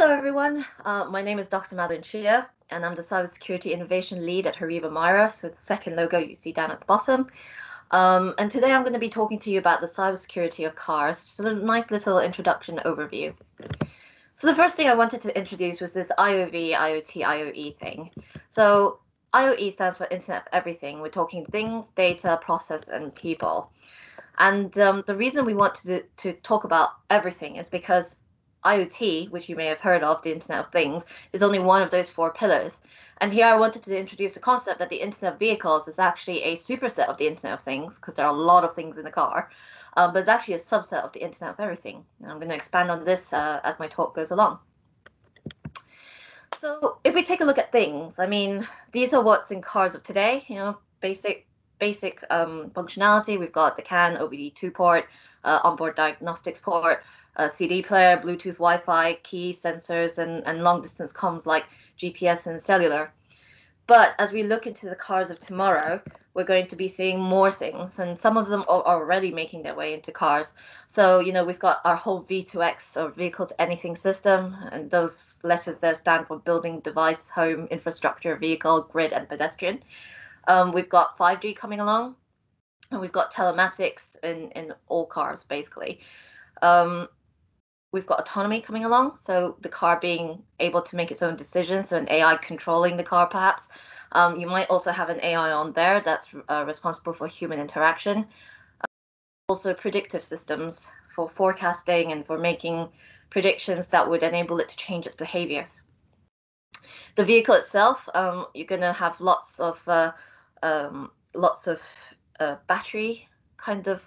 Hello, everyone. My name is Dr. Madeline Cheah, and I'm the Cybersecurity Innovation Lead at HORIBA MIRA, so it's the second logo you see down at the bottom. And today I'm going to be talking to you about the cybersecurity of cars, just a nice little introduction overview. So the first thing I wanted to introduce was this IOV, IoT, IoE thing. So IoE stands for Internet of Everything. We're talking things, data, process, and people. And the reason we want to talk about everything is because IoT, which you may have heard of, the Internet of Things, is only one of those four pillars. And here I wanted to introduce the concept that the Internet of Vehicles is actually a superset of the Internet of Things, because there are a lot of things in the car, but it's actually a subset of the Internet of Everything. And I'm going to expand on this as my talk goes along. So if we take a look at things, I mean, these are what's in cars of today, basic functionality. We've got the CAN, OBD2 port, onboard diagnostics port, CD player, Bluetooth, Wi-Fi, key sensors, and long distance comms like GPS and cellular. But as we look into the cars of tomorrow, we're going to be seeing more things, and some of them are already making their way into cars. So, we've got our whole V2X, or vehicle to anything system, and those letters there stand for building, device, home, infrastructure, vehicle, grid, and pedestrian. We've got 5G coming along, and we've got telematics in all cars, basically. We've got autonomy coming along, so the car being able to make its own decisions, so an AI controlling the car, perhaps. You might also have an AI on there that's responsible for human interaction. Also predictive systems for forecasting and for making predictions that would enable it to change its behaviors. The vehicle itself, you're going to have lots of battery kind of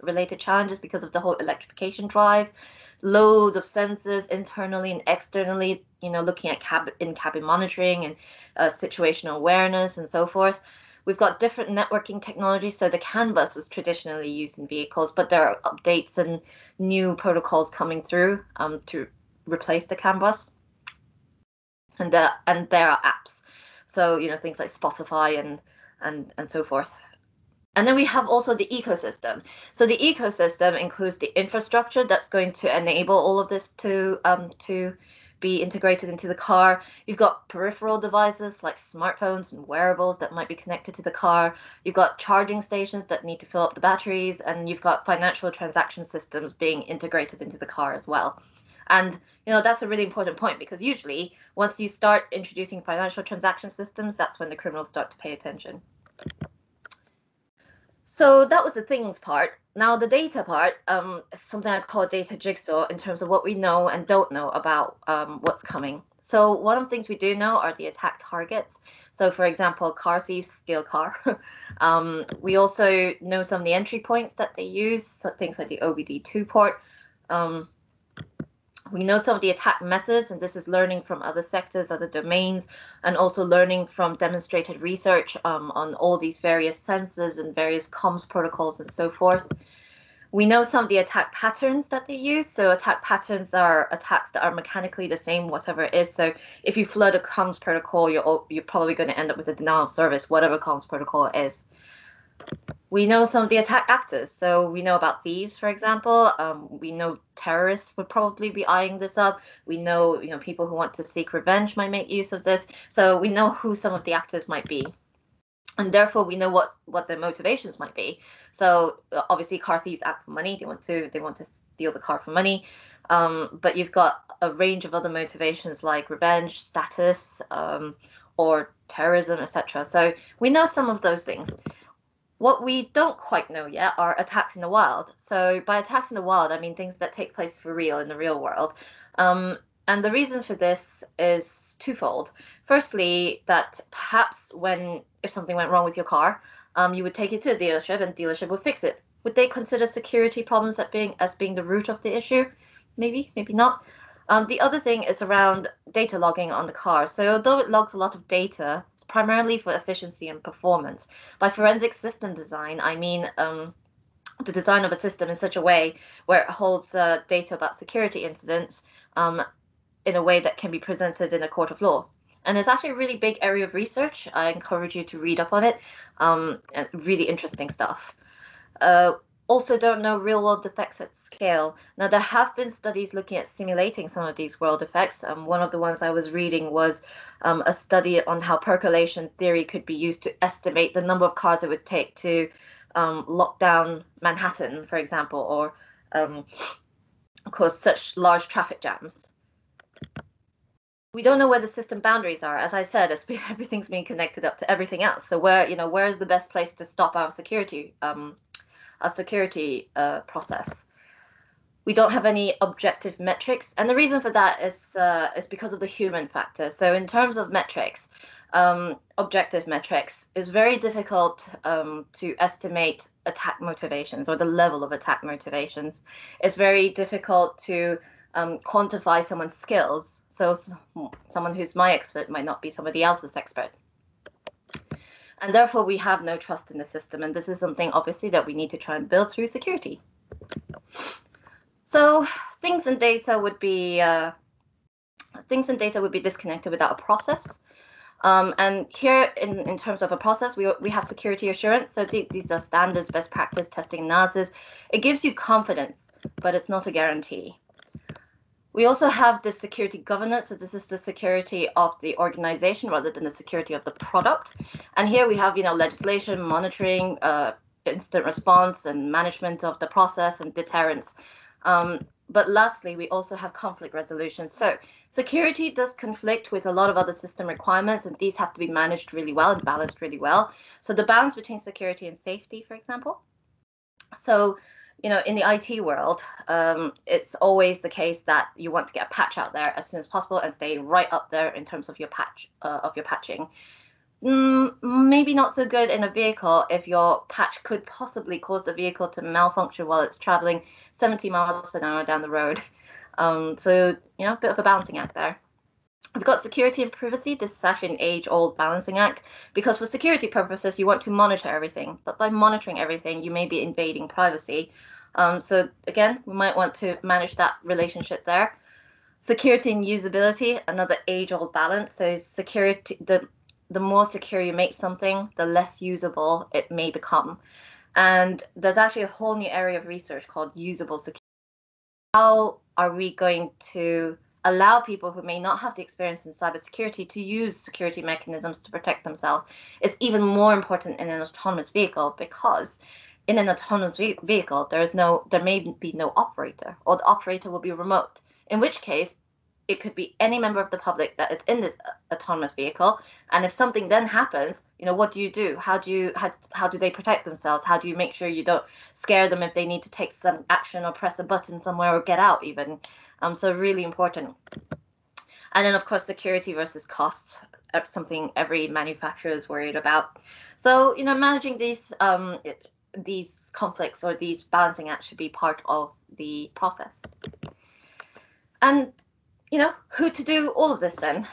related challenges because of the whole electrification drive, loads of sensors internally and externally, looking at in-cabin monitoring and situational awareness and so forth. We've got different networking technologies. So the CAN bus was traditionally used in vehicles, but there are updates and new protocols coming through to replace the CAN bus. And there are apps. So, things like Spotify and so forth. And then we have also the ecosystem. So the ecosystem includes the infrastructure that's going to enable all of this to be integrated into the car. You've got peripheral devices like smartphones and wearables that might be connected to the car. You've got charging stations that need to fill up the batteries, and you've got financial transaction systems being integrated into the car as well. And that's a really important point, because usually once you start introducing financial transaction systems, that's when the criminals start to pay attention. So that was the things part. Now the data part is something I call data jigsaw in terms of what we know and don't know about what's coming. So one of the things we do know are the attack targets. So for example, car thieves steal a car. We also know some of the entry points that they use, so things like the OBD2 port. We know some of the attack methods, and this is learning from other sectors, other domains, and also learning from demonstrated research on all these various sensors and various comms protocols and so forth. We know some of the attack patterns that they use. So attack patterns are attacks that are mechanically the same, whatever it is. So if you flood a comms protocol, you're probably going to end up with a denial of service, whatever comms protocol it is. We know some of the attack actors. So we know about thieves, for example. We know terrorists would probably be eyeing this up. We know, people who want to seek revenge might make use of this. So we know who some of the actors might be. And therefore, we know what their motivations might be. So obviously, car thieves act for money. They want to steal the car for money. But you've got a range of other motivations like revenge, status, or terrorism, etc. So we know some of those things. What we don't quite know yet are attacks in the wild. So by attacks in the wild, I mean things that take place for real in the real world. And the reason for this is twofold. Firstly, that perhaps if something went wrong with your car, you would take it to a dealership and dealership would fix it. Would they consider security problems as being the root of the issue? Maybe, maybe not. The other thing is around data logging on the car. So although it logs a lot of data, it's primarily for efficiency and performance. By forensic system design, I mean the design of a system in such a way where it holds data about security incidents in a way that can be presented in a court of law. And it's actually a really big area of research. I encourage you to read up on it. And really interesting stuff. also don't know real-world effects at scale. Now, there have been studies looking at simulating some of these world effects. One of the ones I was reading was a study on how percolation theory could be used to estimate the number of cars it would take to lock down Manhattan, for example, or cause such large traffic jams. We don't know where the system boundaries are. As I said, everything's being connected up to everything else. So where is the best place to stop our security process? We don't have any objective metrics, and the reason for that is because of the human factor. So in terms of metrics, objective metrics, is very difficult to estimate attack motivations or the level of attack motivations. It's very difficult to quantify someone's skills. So someone who's my expert might not be somebody else's expert. And therefore, we have no trust in the system. And this is something, obviously, that we need to try and build through security. So things and data would be disconnected without a process. And here, in terms of a process, we have security assurance. So these are standards, best practice, testing, analysis. It gives you confidence, but it's not a guarantee. We also have the security governance. So this is the security of the organization rather than the security of the product. And here we have, legislation, monitoring, incident response, and management of the process and deterrence. But lastly, we also have conflict resolution. So security does conflict with a lot of other system requirements, and these have to be managed really well and balanced really well. So the balance between security and safety, for example. So, in the IT world, it's always the case that you want to get a patch out there as soon as possible and stay right up there in terms of your patching. Maybe not so good in a vehicle if your patch could possibly cause the vehicle to malfunction while it's traveling 70 miles an hour down the road. So, a bit of a balancing act there. We've got security and privacy. This is actually an age-old balancing act, because for security purposes, you want to monitor everything. But by monitoring everything, you may be invading privacy. So again, we might want to manage that relationship there. Security and usability, another age-old balance. So security, the more secure you make something, the less usable it may become. And there's actually a whole new area of research called usable security. How are we going to allow people who may not have the experience in cybersecurity to use security mechanisms to protect themselves? Is even more important in an autonomous vehicle, because in an autonomous vehicle, there may be no operator, or the operator will be remote, in which case it could be any member of the public that is in this autonomous vehicle. And if something then happens, what do you do? How do they protect themselves? How do you make sure you don't scare them if they need to take some action or press a button somewhere or get out even? So really important. And then, of course, security versus costs, something every manufacturer is worried about. So, managing these conflicts or these balancing acts should be part of the process. And who to do all of this then?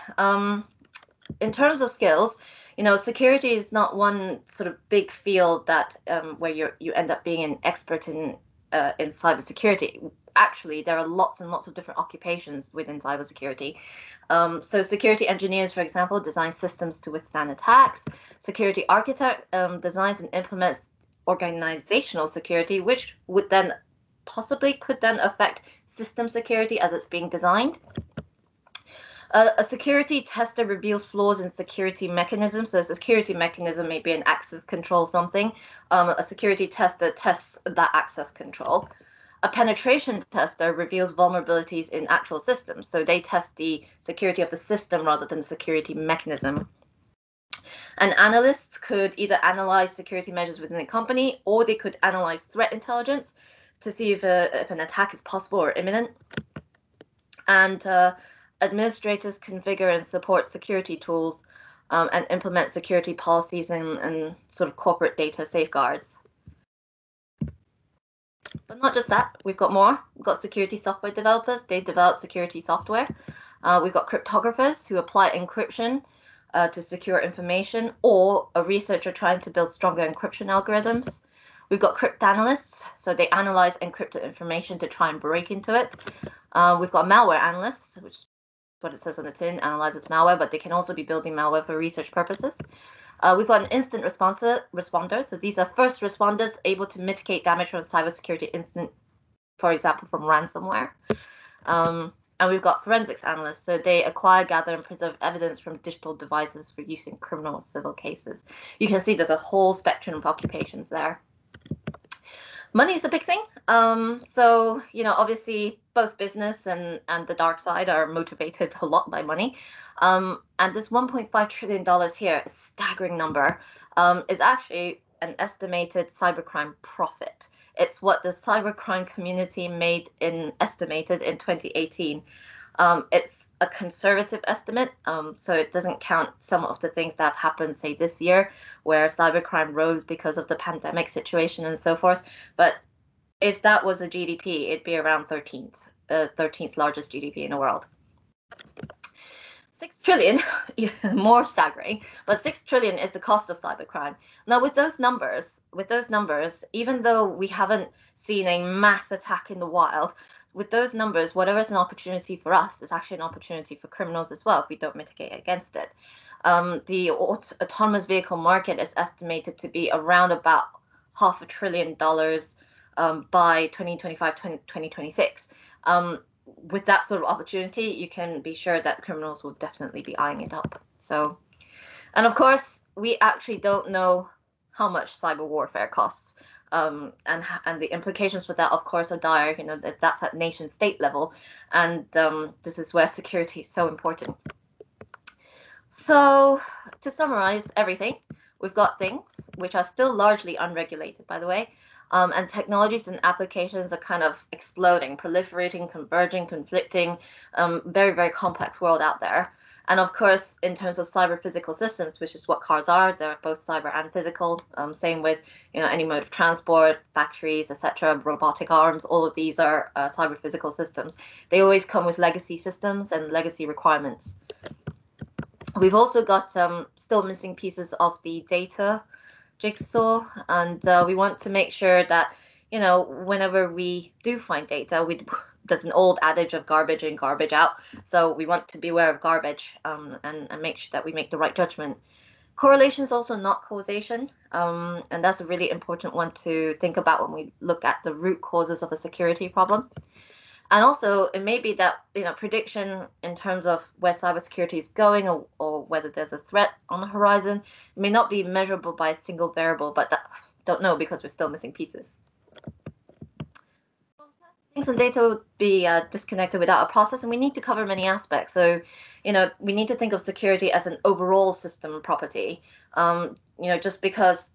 In terms of skills, security is not one sort of big field that where you end up being an expert in cybersecurity. Actually, there are lots and lots of different occupations within cybersecurity. So security engineers, for example, design systems to withstand attacks. Security architect designs and implements organizational security, which would then could then affect system security as it's being designed. A security tester reveals flaws in security mechanisms. So a security mechanism may be an access control something. A security tester tests that access control. A penetration tester reveals vulnerabilities in actual systems. So they test the security of the system rather than the security mechanism. An analyst could either analyze security measures within a company, or they could analyze threat intelligence to see if an attack is possible or imminent. And administrators configure and support security tools and implement security policies and sort of corporate data safeguards. But not just that, we've got more. We've got security software developers. They develop security software. We've got cryptographers who apply encryption to secure information, or a researcher trying to build stronger encryption algorithms. We've got cryptanalysts, so they analyze encrypted information to try and break into it. We've got malware analysts, which is what it says on the tin, analyzes malware, but they can also be building malware for research purposes. We've got an instant responder. So these are first responders able to mitigate damage from cybersecurity incident, for example, from ransomware. And we've got forensics analysts. So they acquire, gather, and preserve evidence from digital devices for use in criminal or civil cases. You can see there's a whole spectrum of occupations there. Money is a big thing. So, obviously both business and the dark side are motivated a lot by money. And this $1.5 trillion here, a staggering number, is actually an estimated cybercrime profit. It's what the cybercrime community estimated in 2018. It's a conservative estimate, so it doesn't count some of the things that have happened, say, this year, where cybercrime rose because of the pandemic situation and so forth. But if that was a GDP, it'd be around 13th largest GDP in the world. 6 trillion, even more staggering, but 6 trillion is the cost of cybercrime. Now, with those numbers, even though we haven't seen a mass attack in the wild, with those numbers, whatever is an opportunity for us is actually an opportunity for criminals as well if we don't mitigate against it. The autonomous vehicle market is estimated to be around about $500 billion by 2025, 2026. With that sort of opportunity, you can be sure that criminals will definitely be eyeing it up. So, and of course, we actually don't know how much cyber warfare costs. And the implications for that, of course, are dire. That's at nation state level. And this is where security is so important. So to summarize everything, we've got things which are still largely unregulated, by the way. And technologies and applications are kind of exploding, proliferating, converging, conflicting, very, very complex world out there. And of course, in terms of cyber physical systems, which is what cars are, they're both cyber and physical. Same with any mode of transport, factories, etc., robotic arms. All of these are cyber physical systems. They always come with legacy systems and legacy requirements. We've also got still missing pieces of the data jigsaw, and we want to make sure that whenever we do find data, there's an old adage of garbage in, garbage out. So we want to be aware of garbage and make sure that we make the right judgment. Correlation is also not causation, and that's a really important one to think about when we look at the root causes of a security problem. And also, it may be that prediction in terms of where cybersecurity is going or whether there's a threat on the horizon may not be measurable by a single variable, but don't know because we're still missing pieces. Things and data would be disconnected without a process, and we need to cover many aspects. So, we need to think of security as an overall system property. Just because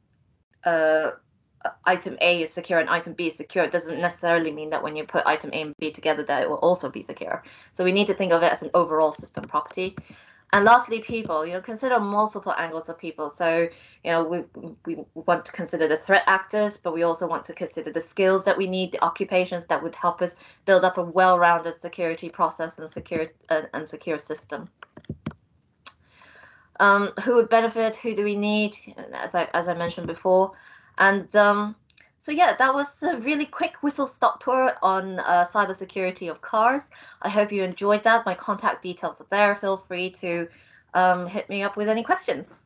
item A is secure and item B is secure doesn't necessarily mean that when you put item A and B together that it will also be secure. So we need to think of it as an overall system property. And lastly, people, consider multiple angles of people. So, we want to consider the threat actors, but we also want to consider the skills that we need, the occupations that would help us build up a well-rounded security process and secure system. Who would benefit? Who do we need? As I mentioned before. And so yeah, that was a really quick whistle-stop tour on cybersecurity of cars. I hope you enjoyed that. My contact details are there. Feel free to hit me up with any questions.